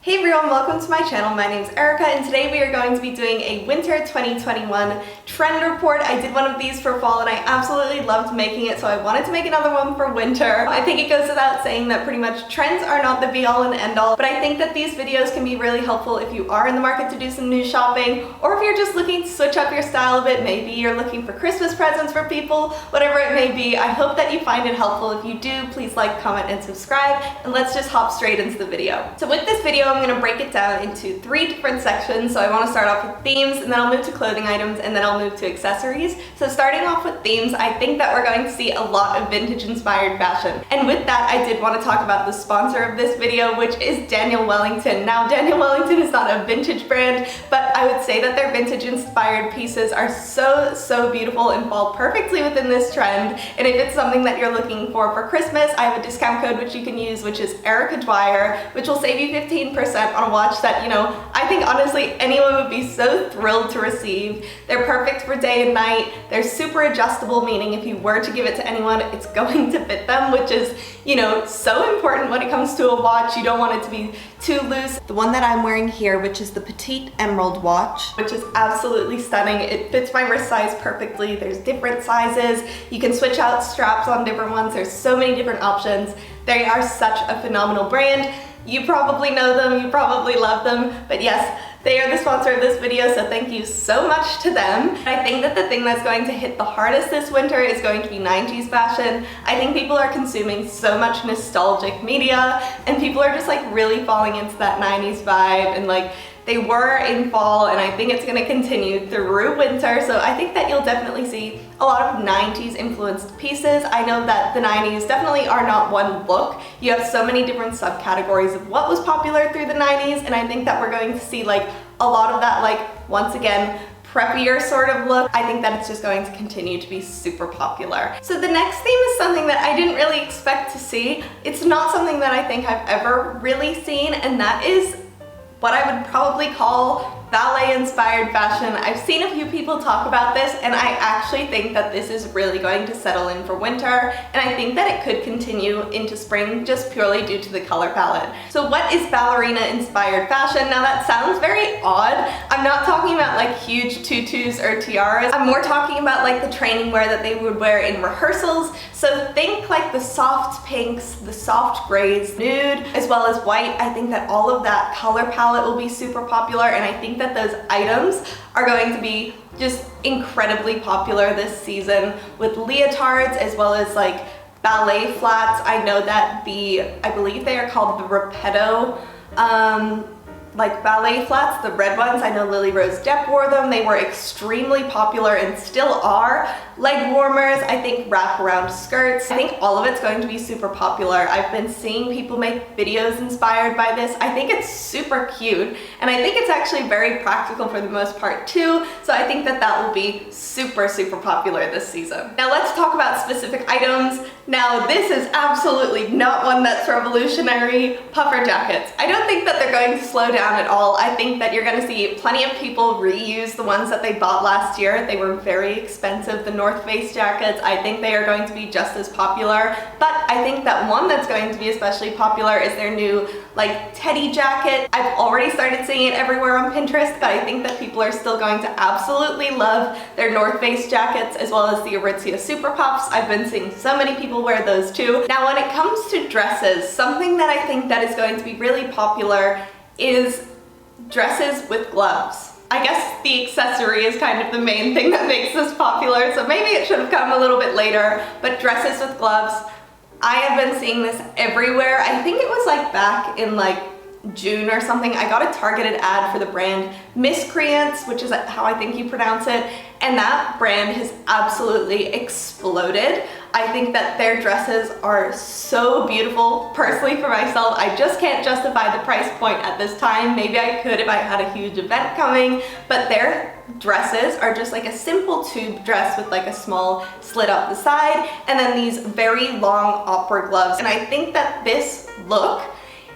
Hey everyone, welcome to my channel. My name's Erika and today we are going to be doing a winter 2021 trend report. I did one of these for fall and I absolutely loved making it, so I wanted to make another one for winter. I think it goes without saying that pretty much trends are not the be all and end all, but I think that these videos can be really helpful if you are in the market to do some new shopping, or if you're just looking to switch up your style a bit. Maybe you're looking for Christmas presents for people, whatever it may be. I hope that you find it helpful. If you do, please like, comment, and subscribe, and let's just hop straight into the video. So with this video, I'm going to break it down into 3 different sections. So I want to start off with themes, and then I'll move to clothing items, and then I'll move to accessories. So starting off with themes, I think that we're going to see a lot of vintage inspired fashion. And with that, I did want to talk about the sponsor of this video, which is Wellington. Now, Wellington is not a vintage brand, but I would say that their vintage inspired pieces are so beautiful and fall perfectly within this trend. And if it's something that you're looking for Christmas, I have a discount code which you can use, which is Erika Dwyer, which will save you 15% on a watch that, I think honestly anyone would be so thrilled to receive. They're perfect for day and night. They're super adjustable, meaning if you were to give it to anyone, it's going to fit them, which is, so important when it comes to a watch. You don't want it to be too loose. The one that I'm wearing here, which is the Petite Emerald watch, which is absolutely stunning. It fits my wrist size perfectly. There's different sizes. You can switch out straps on different ones. There's so many different options. They are such a phenomenal brand. You probably know them, you probably love them, but yes, they are the sponsor of this video, so thank you so much to them. I think that the thing that's going to hit the hardest this winter is going to be 90s fashion. I think people are consuming so much nostalgic media, and people are just really falling into that 90s vibe, and they were in fall, and I think it's going to continue through winter. So I think that you'll definitely see a lot of 90s influenced pieces. I know that the 90s definitely are not one look. You have so many different subcategories of what was popular through the 90s, and I think that we're going to see a lot of that, once again, preppier sort of look. I think that it's just going to continue to be super popular. So the next theme is something that I didn't really expect to see. It's not something that I think I've ever really seen, and that is what I would probably call ballet inspired fashion. I've seen a few people talk about this, and I actually think that this is really going to settle in for winter, and I think that it could continue into spring just purely due to the color palette. So what is ballerina inspired fashion? Now that sounds very odd. I'm not talking about huge tutus or tiaras. I'm more talking about the training wear that they would wear in rehearsals. So think the soft pinks, the soft grays, nude, as well as white. I think that all of that color palette will be super popular, and I think that those items are going to be just incredibly popular this season with leotards as well as ballet flats. I know that I believe they are called the Repetto ballet flats, the red ones. I know Lily Rose Depp wore them. They were extremely popular and still are. Leg warmers, I think wraparound skirts. I think all of it's going to be super popular. I've been seeing people make videos inspired by this. I think it's super cute, and I think it's actually very practical for the most part too. So I think that that will be super popular this season. Now let's talk about specific items. Now this is absolutely not one that's revolutionary. Puffer jackets. I don't think that they're going to slow down at all. I think that you're going to see plenty of people reuse the ones that they bought last year. They were very expensive. The North Face jackets, I think they are going to be just as popular, but I think that one that's going to be especially popular is their new teddy jacket. I've already started seeing it everywhere on Pinterest, but I think that people are still going to absolutely love their North Face jackets as well as the Aritzia Super Puffs. I've been seeing so many people wear those too. Now when it comes to dresses, something that I think that is going to be really popular is dresses with gloves. I guess the accessory is kind of the main thing that makes this popular, so maybe it should have come a little bit later, but dresses with gloves, I have been seeing this everywhere. I think it was back in June or something. I got a targeted ad for the brand Miscreants, which is how I think you pronounce it, and that brand has absolutely exploded. I think that their dresses are so beautiful. Personally, for myself, I just can't justify the price point at this time. Maybe I could if I had a huge event coming, but their dresses are just a simple tube dress with a small slit up the side, and then these very long opera gloves. And I think that this look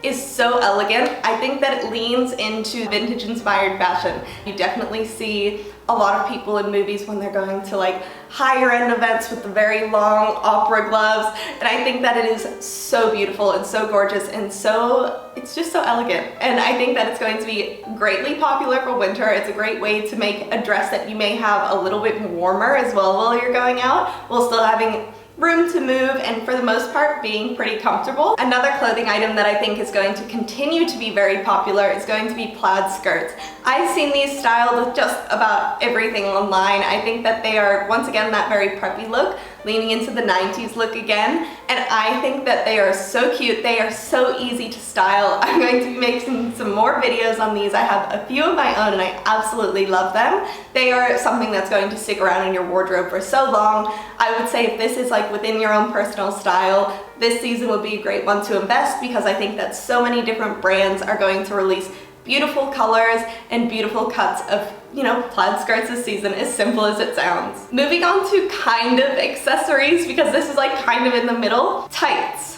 is so elegant. I think that it leans into vintage inspired fashion. You definitely see a lot of people in movies when they're going to like higher end events with the very long opera gloves, and I think that it is so beautiful and so gorgeous and it's just so elegant, and I think that it's going to be greatly popular for winter. It's a great way to make a dress that you may have a little bit warmer as well while you're going out, while still having room to move and for the most part being pretty comfortable. Another clothing item that I think is going to continue to be very popular is going to be plaid skirts. I've seen these styled with just about everything online. I think that they are once again that very preppy look, leaning into the 90s look again, and I think that they are so cute. They are so easy to style. I'm going to be making some more videos on these. I have a few of my own and I absolutely love them. They are something that's going to stick around in your wardrobe for so long. I would say if this is like within your own personal style, this season would be a great one to invest, because I think that so many different brands are going to release beautiful colors and beautiful cuts of, you know, plaid skirts this season, as simple as it sounds. Moving on to kind of accessories, because this is like kind of in the middle. Tights.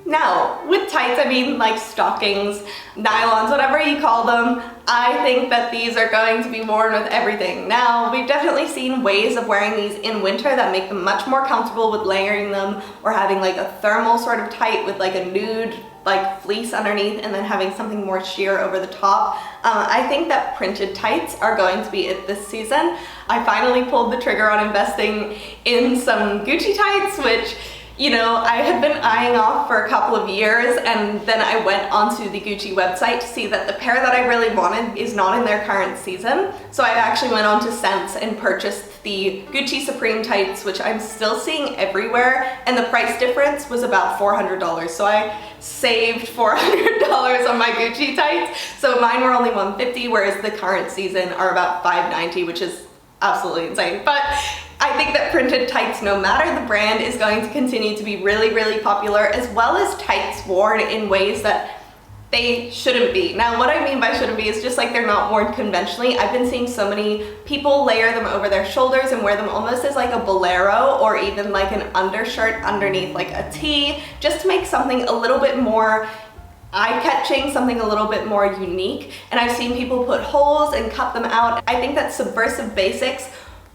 Now, with tights I mean like stockings, nylons, whatever you call them. I think that these are going to be worn with everything. Now, we've definitely seen ways of wearing these in winter that make them much more comfortable with layering them, or having like a thermal sort of tight with like a nude like fleece underneath and then having something more sheer over the top. I think that printed tights are going to be it this season. I finally pulled the trigger on investing in some Gucci tights, which, you know, I had been eyeing off for a couple of years, and then I went onto the Gucci website to see that the pair that I really wanted is not in their current season. So I actually went on to Sense and purchased the Gucci Supreme tights, which I'm still seeing everywhere, and the price difference was about $400. So I saved $400 on my Gucci tights. So mine were only $150, whereas the current season are about $590, which is absolutely insane. But I think that printed tights, no matter the brand, is going to continue to be really, really popular, as well as tights worn in ways that they shouldn't be. Now, what I mean by shouldn't be is just like they're not worn conventionally. I've been seeing so many people layer them over their shoulders and wear them almost as like a bolero, or even like an undershirt underneath like a tee, just to make something a little bit more eye-catching, something a little bit more unique. And I've seen people put holes and cut them out. I think that subversive basics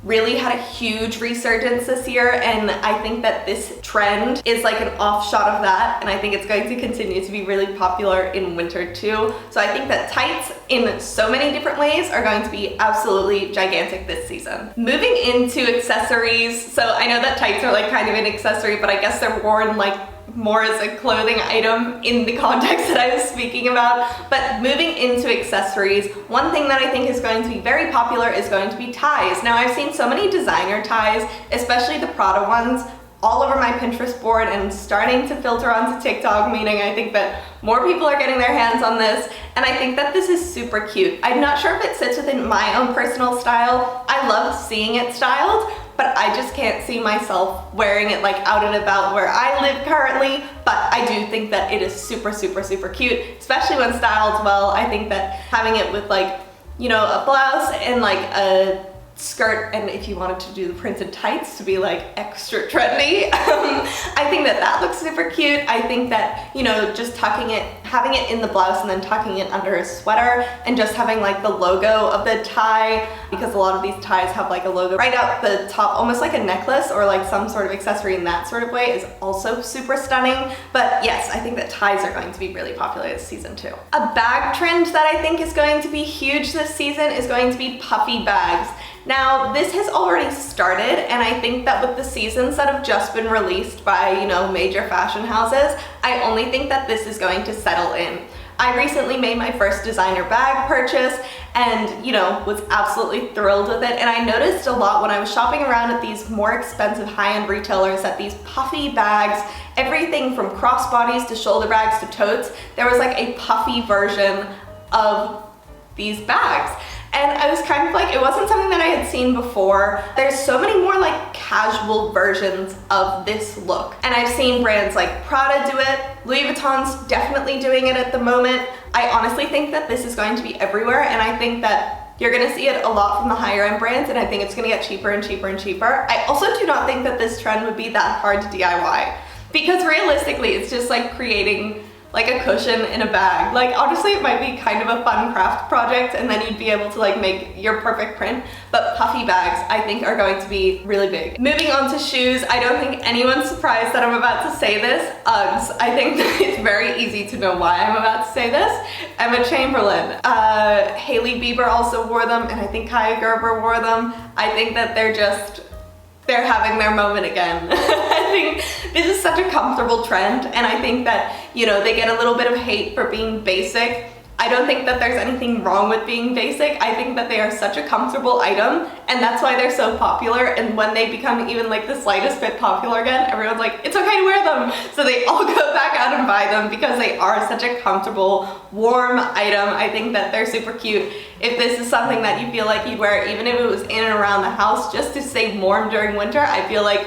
really had a huge resurgence this year, and I think that this trend is like an offshot of that, and I think it's going to continue to be really popular in winter too. So I think that tights in so many different ways are going to be absolutely gigantic this season. Moving into accessories, so I know that tights are like kind of an accessory, but I guess they're worn like more as a clothing item in the context that I was speaking about. But moving into accessories, one thing that I think is going to be very popular is going to be ties. Now, I've seen so many designer ties, especially the Prada ones, all over my Pinterest board and starting to filter onto TikTok, meaning I think that more people are getting their hands on this, and I think that this is super cute. I'm not sure if it sits within my own personal style. I love seeing it styled, but I just can't see myself wearing it like out and about where I live currently. But I do think that it is super, super, super cute, especially when styled well. I think that having it with like, you know, a blouse and like a skirt, and if you wanted to do the printed tights to be like extra trendy, I think that that looks super cute. I think that, you know, just tucking it, having it in the blouse and then tucking it under a sweater, and just having like the logo of the tie, because a lot of these ties have like a logo right out the top, almost like a necklace or like some sort of accessory in that sort of way, is also super stunning. But yes, I think that ties are going to be really popular this season too. A bag trend that I think is going to be huge this season is going to be puffy bags. Now, this has already started, and I think that with the seasons that have just been released by, you know, major fashion houses, I only think that this is going to settle in. I recently made my first designer bag purchase and, you know, was absolutely thrilled with it. And I noticed a lot when I was shopping around at these more expensive high-end retailers that these puffy bags, everything from crossbodies to shoulder bags to totes, there was like a puffy version of these bags. And I was kind of like, it wasn't something that I had seen before. There's so many more like casual versions of this look. And I've seen brands like Prada do it, Louis Vuitton's definitely doing it at the moment. I honestly think that this is going to be everywhere, and I think that you're gonna see it a lot from the higher end brands, and I think it's gonna get cheaper and cheaper and cheaper. I also do not think that this trend would be that hard to DIY, because realistically, it's just like creating like a cushion in a bag. Like honestly, it might be kind of a fun craft project and then you'd be able to like make your perfect print. But puffy bags I think are going to be really big. Moving on to shoes, I don't think anyone's surprised that I'm about to say this. Uggs. I think that it's very easy to know why I'm about to say this. Emma Chamberlain. Hailey Bieber also wore them, and I think Kaya Gerber wore them. I think that they're having their moment again. I think this is such a comfortable trend, and I think that, you know, they get a little bit of hate for being basic. I don't think that there's anything wrong with being basic. I think that they are such a comfortable item, and that's why they're so popular. And when they become even like the slightest bit popular again, everyone's like, it's okay to wear them. So they all go back out and buy them because they are such a comfortable, warm item. I think that they're super cute. If this is something that you feel like you'd wear, even if it was in and around the house just to stay warm during winter, I feel like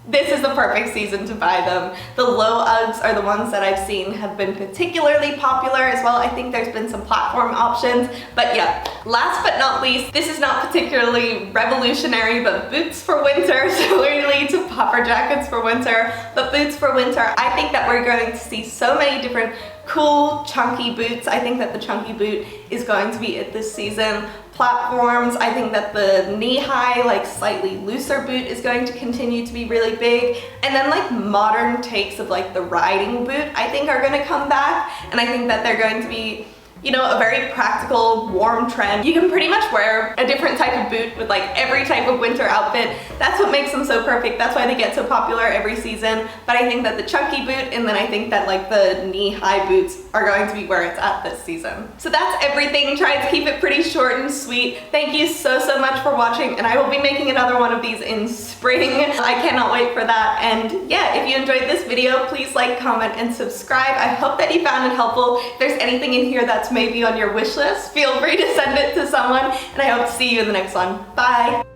this is the perfect season to buy them. The low Uggs are the ones that I've seen have been particularly popular as well. I think there's been some platform options, but yeah. Last but not least, this is not particularly revolutionary, but boots for winter, similarly to puffer jackets for winter, but boots for winter. I think that we're going to see so many different cool, chunky boots. I think that the chunky boot is going to be it this season. Platforms, I think that the knee-high, like slightly looser boot is going to continue to be really big. And then like modern takes of like the riding boot, I think are gonna come back. And I think that they're going to be, you know, a very practical, warm trend. You can pretty much wear a different type of boot with like every type of winter outfit. That's what makes them so perfect. That's why they get so popular every season. But I think that the chunky boot, and then I think that like the knee-high boots are going to be where it's at this season. So that's everything. Tried to keep it pretty short and sweet. Thank you so much for watching, and I will be making another one of these in spring. I cannot wait for that. And yeah, if you enjoyed this video, please like, comment, and subscribe. I hope that you found it helpful. If there's anything in here that's maybe on your wish list, feel free to send it to someone, and I hope to see you in the next one. Bye!